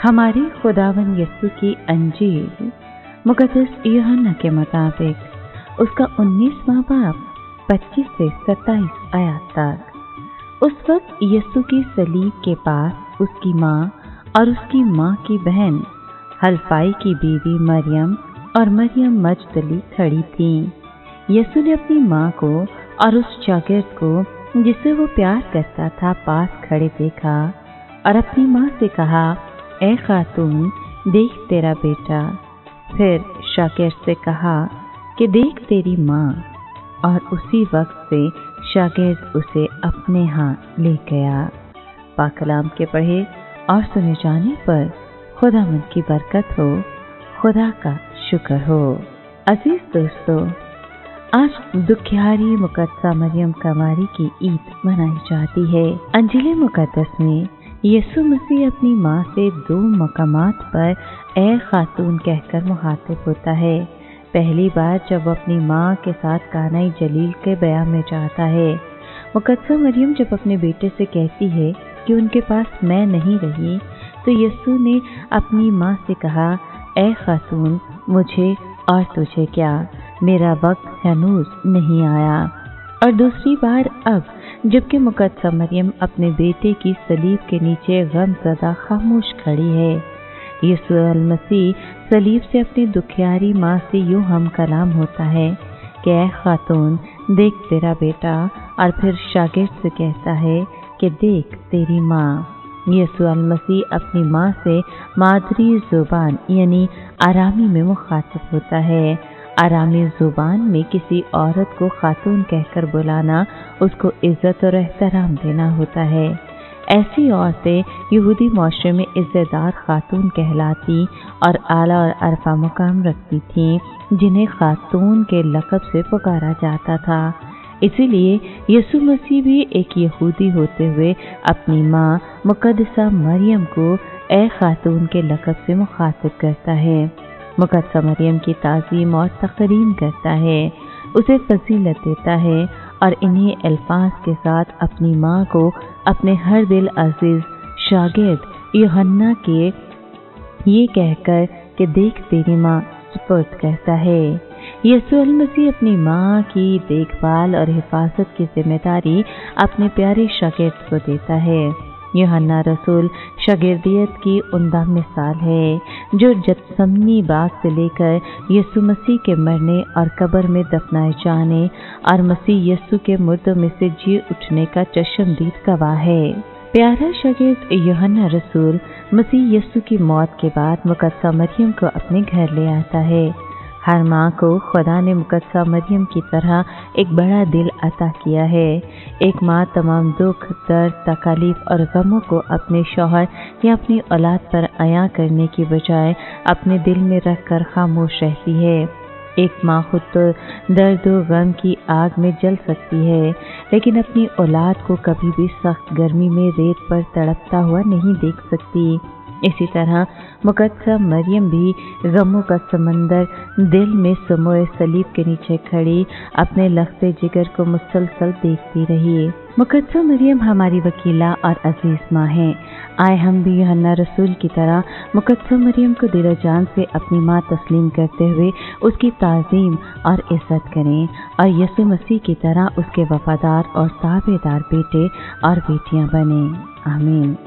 हमारे खुदावन यस्सु की अंजील मुकद्दस यूहन्ना के मुताबिक उसका 19वां बाब 25 से 27 आयत तक। उस वक्त यस्सु की सलीब के पास उसकी माँ और उसकी माँ की बहन हल्फाई की बीवी मरियम और मरियम मजदली खड़ी थीं। यस्सु ने अपनी माँ को और उस शागिर्द को जिसे वो प्यार करता था पास खड़े देखा और अपनी माँ से कहा, ए खातून, देख तेरा बेटा। फिर शागिर्द से कहा कि देख तेरी माँ, और उसी वक्त से शागिर्द उसे अपने हाथ ले गया। पाक कलाम के पढ़े और सुने जाने पर खुदावंद की बरकत हो, खुदा का शुक्र हो। अजीज दोस्तों, आज दुखियारी मुकद्दसा मरियम कवारी की ईद मनाई जाती है। अंजील मुकद्दस में यीशु मसीह अपनी माँ से 2 मकामात पर ए खातून कहकर मुखातिब होता है। पहली बार जब वो अपनी माँ के साथ कानाई जलील के बयां में जाता है। मुकद्दसा मरियम जब अपने बेटे से कहती है कि उनके पास मैं नहीं रही, तो यीशु ने अपनी माँ से कहा, ए खातून, मुझे और तुझे क्या, मेरा वक्त हनूज नहीं आया। और दूसरी बार अब जबकि मुकद्दसा मरियम अपने बेटे की सलीब के नीचे गमज़दा खामोश खड़ी है। यीशु मसीह सलीब से अपनी दुखियारी माँ से यूं हम कलाम होता है कि ऐ खातून, देख तेरा बेटा, और फिर शागिर्द से कहता है कि देख तेरी माँ। यीशु मसीह अपनी माँ से मादरी ज़ुबान यानी आरामी में मुखातिब होता है। आरामी ज़ुबान में किसी औरत को खातून कहकर बुलाना उसको इज़्ज़त और एहतराम देना होता है। ऐसी औरतें यहूदी माशरे में इज़्ज़तदार खातून कहलाती और आला और अरफा मुकाम रखती थीं, जिन्हें खातून के लक़ब से पुकारा जाता था। इसीलिए यीशु मसीह भी एक यहूदी होते हुए अपनी माँ मुकद्दसा मरियम को ए खातून के लक़ब से मुखातिब करता है। मुकद्दसा मरियम की ताज़ीम और तकरीम करता है, उसे फजीलत देता है और इन्हीं अल्फाज के साथ अपनी माँ को अपने हर दिल अजीज शागिर्द यूहन्ना के ये कहकर कि देख तेरी माँ सुपुर्द करता है। यीशु मसीह अपनी माँ की देखभाल और हिफाजत की जिम्मेदारी अपने प्यारे शागिर्द को देता है। यूहन्ना रसूल शागिर्दियत की उम्दा मिसाल है, जो जत्समनी बाग से लेकर यीशु मसीह के मरने और कब्र में दफनाए जाने और मसीह यीशु के मुर्दों में से जी उठने का चश्मदीद गवाह है। प्यारा शागिर्द यूहन्ना रसूल मसीह यीशु की मौत के बाद मुकद्दसा मरियम को अपने घर ले आता है। हर माँ को खुदा ने मुकद्दसा मरियम की तरह एक बड़ा दिल अता किया है। एक माँ तमाम दुख, दर्द, तकालीफ और गमों को अपने शौहर या अपनी औलाद पर अयां करने की बजाय अपने दिल में रख कर खामोश रहती है। एक माँ खुद तो दर्द और गम की आग में जल सकती है, लेकिन अपनी औलाद को कभी भी सख्त गर्मी में रेत पर तड़पता हुआ नहीं देख सकती। इसी तरह मुकद्दसा मरियम भी गमों का समंदर दिल में समोए सलीब के नीचे खड़ी अपने लख्ते जिगर को मुसलसल देखती रही। मुकद्दसा मरियम हमारी वकीला और अजीज माँ है। आए हम भी यूहन्ना रसूल की तरह मुकद्दसा मरियम को दिलो जान से अपनी माँ तस्लीम करते हुए उसकी ताज़ीम और इज़्ज़त करें और यीशु मसीह की तरह उसके वफादार और ताबेदार बेटे और बेटियाँ बने। आमीन।